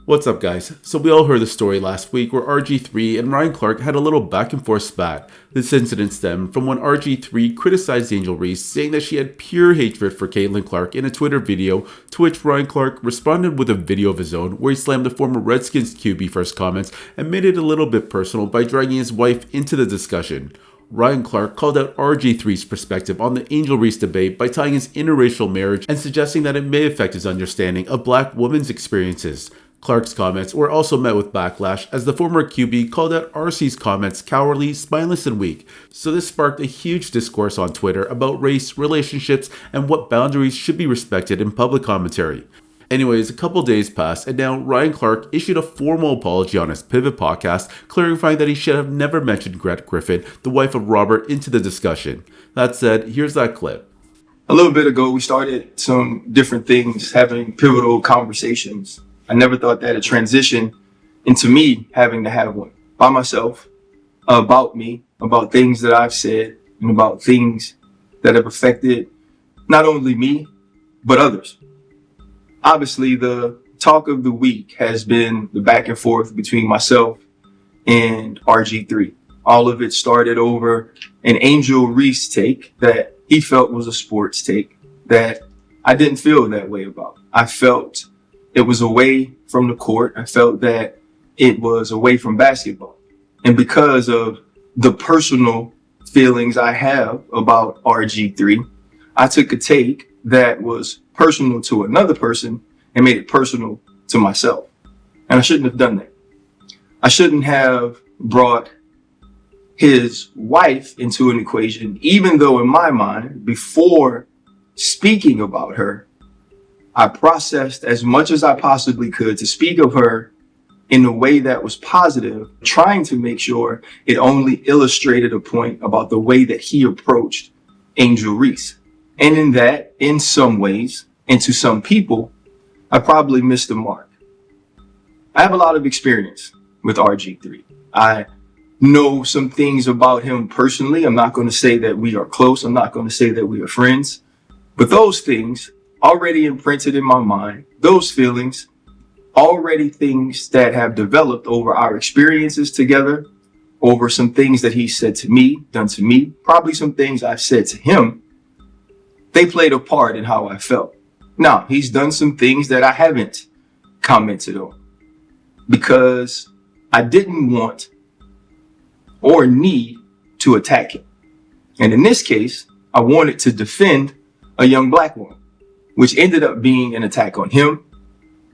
What's up, guys? So we all heard the story last week where RG3 and Ryan Clark had a little back and forth spat. This incident stemmed from when RG3 criticized Angel Reese, saying that she had pure hatred for Caitlin Clark in a Twitter video, to which Ryan Clark responded with a video of his own where he slammed the former Redskins QB for his comments and made it a little bit personal by dragging his wife into the discussion. Ryan Clark called out RG3's perspective on the Angel Reese debate by tying his interracial marriage and suggesting that it may affect his understanding of black women's experiences. Clark's comments were also met with backlash as the former QB called out RC's comments cowardly, spineless, and weak. So this sparked a huge discourse on Twitter about race, relationships, and what boundaries should be respected in public commentary. Anyways, a couple days passed, and now Ryan Clark issued a formal apology on his Pivot podcast, clarifying that he should have never mentioned Gret Griffin, the wife of Robert, into the discussion. That said, here's that clip. A little bit ago, we started some different things, having pivotal conversations. I never thought that a transition into me having to have one by myself, about me, about things that I've said, and about things that have affected not only me, but others. Obviously, the talk of the week has been the back and forth between myself and RG3. All of it started over an Angel Reese take that he felt was a sports take that I didn't feel that way about. I felt it was away from the court. I felt that it was away from basketball. And because of the personal feelings I have about RG3, I took a take that was personal to another person and made it personal to myself. And I shouldn't have done that. I shouldn't have brought his wife into an equation, even though in my mind, before speaking about her, I processed as much as I possibly could to speak of her in a way that was positive, trying to make sure it only illustrated a point about the way that he approached Angel Reese. And in that, in some ways, and to some people, I probably missed the mark. I have a lot of experience with RG3. I know some things about him personally. I'm not going to say that we are close. I'm not going to say that we are friends. But those things already imprinted in my mind, those feelings, already things that have developed over our experiences together, over some things that he said to me, done to me, probably some things I've said to him, they played a part in how I felt. Now, he's done some things that I haven't commented on because I didn't want or need to attack him. And in this case, I wanted to defend a young black woman, which ended up being an attack on him.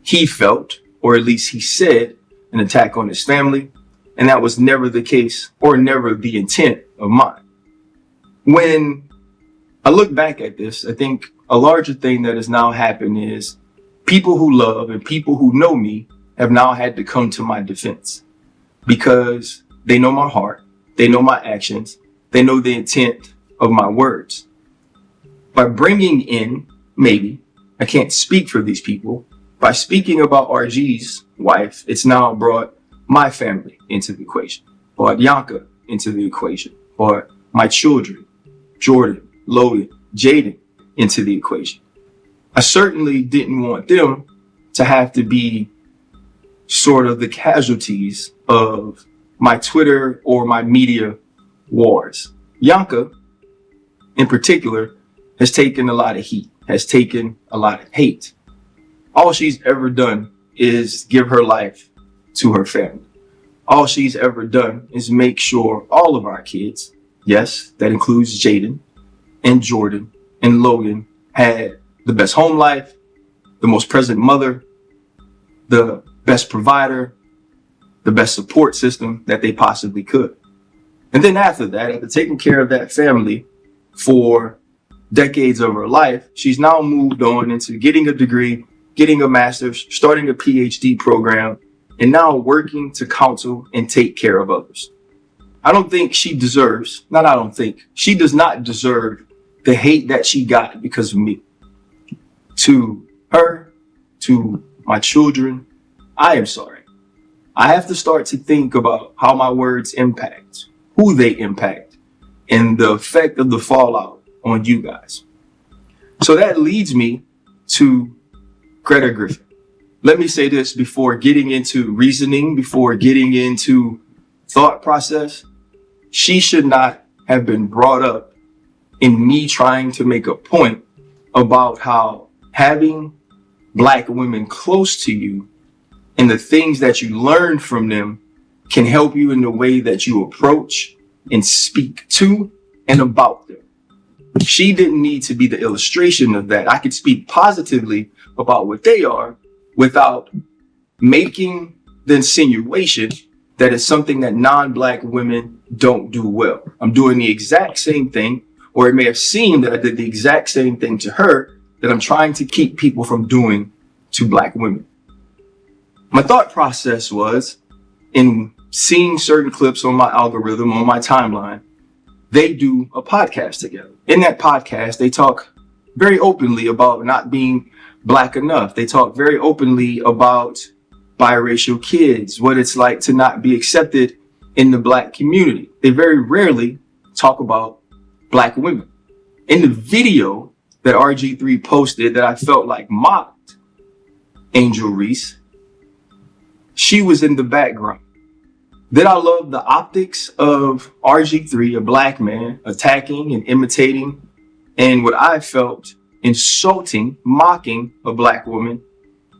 He felt, or at least he said, an attack on his family. And that was never the case or never the intent of mine. When I look back at this, I think a larger thing that has now happened is people who love and people who know me have now had to come to my defense because they know my heart, they know my actions, they know the intent of my words. By bringing in, maybe, I can't speak for these people, by speaking about RG's wife, it's now brought my family into the equation, brought Yanka into the equation, brought my children, Jordan, Logan, Jaden, into the equation. I certainly didn't want them to have to be sort of the casualties of my Twitter or my media wars. Yanka, in particular, has taken a lot of heat, has taken a lot of hate. All she's ever done is give her life to her family. All she's ever done is make sure all of our kids, yes, that includes Jaden and Jordan and Logan, had the best home life, the most present mother, the best provider, the best support system that they possibly could. And then after that, after taking care of that family for decades of her life, she's now moved on into getting a degree, getting a master's, starting a PhD program, and now working to counsel and take care of others. I don't think she deserves, she does not deserve the hate that she got because of me. To her, to my children, I am sorry. I have to start to think about how my words impact, who they impact, and the effect of the fallout on you guys. So that leads me to Greta Griffin. let me say this before getting into reasoning, before getting into thought process. She should not have been brought up in me trying to make a point about how having Black women close to you and the things that you learn from them can help you in the way that you approach and speak to and about them. She didn't need to be the illustration of that. I could speak positively about what they are without making the insinuation that it's something that non-Black women don't do well. I'm doing the exact same thing, or it may have seemed that I did the exact same thing to her that I'm trying to keep people from doing to Black women. My thought process was, in seeing certain clips on my algorithm, on my timeline, they do a podcast together. In that podcast, they talk very openly about not being Black enough. They talk very openly about biracial kids, what it's like to not be accepted in the Black community. They very rarely talk about Black women. In the video that RG3 posted that I felt like mocked Angel Reese, she was in the background. Did I love the optics of RG3, a Black man, attacking and imitating and what I felt insulting, mocking a Black woman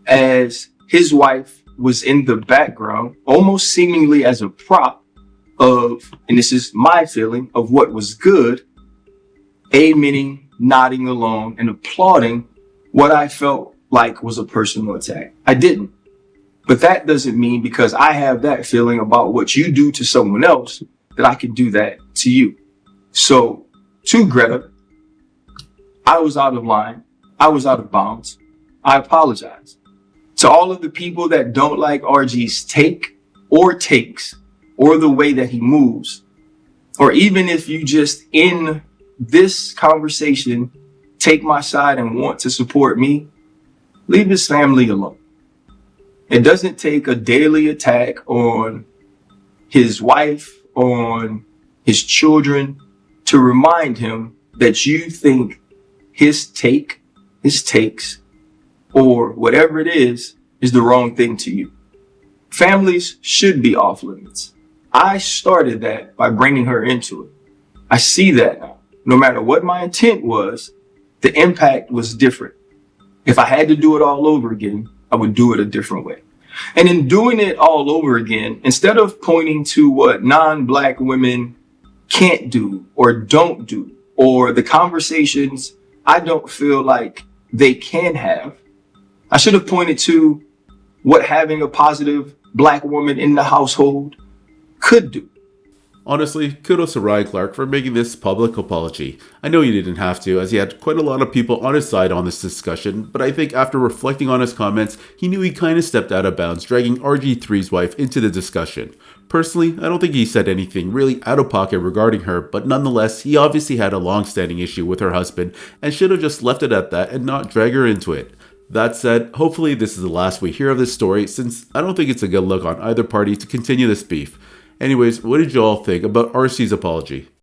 as his wife was in the background, almost seemingly as a prop of, and this is my feeling, of what was good, amening, nodding along, and applauding what I felt like was a personal attack. I didn't. But that doesn't mean because I have that feeling about what you do to someone else that I can do that to you. So to Greta, I was out of line. I was out of bounds. I apologize. To all of the people that don't like RG's take or takes or the way that he moves, or even if you just in this conversation take my side and want to support me, leave his family alone. It doesn't take a daily attack on his wife, on his children, to remind him that you think his take, his takes, or whatever it is the wrong thing to you. Families should be off limits. I started that by bringing her into it. I see that now. No matter what my intent was, the impact was different. If I had to do it all over again, I would do it a different way. And in doing it all over again, instead of pointing to what non-Black women can't do or don't do, or the conversations I don't feel like they can have, I should have pointed to what having a positive Black woman in the household could do. Honestly, kudos to Ryan Clark for making this public apology. I know he didn't have to, as he had quite a lot of people on his side on this discussion, but I think after reflecting on his comments, he knew he kind of stepped out of bounds, dragging RG3's wife into the discussion. Personally, I don't think he said anything really out of pocket regarding her, but nonetheless, he obviously had a long-standing issue with her husband and should have just left it at that and not drag her into it. That said, hopefully this is the last we hear of this story, since I don't think it's a good look on either party to continue this beef. Anyways, what did you all think about RC's apology?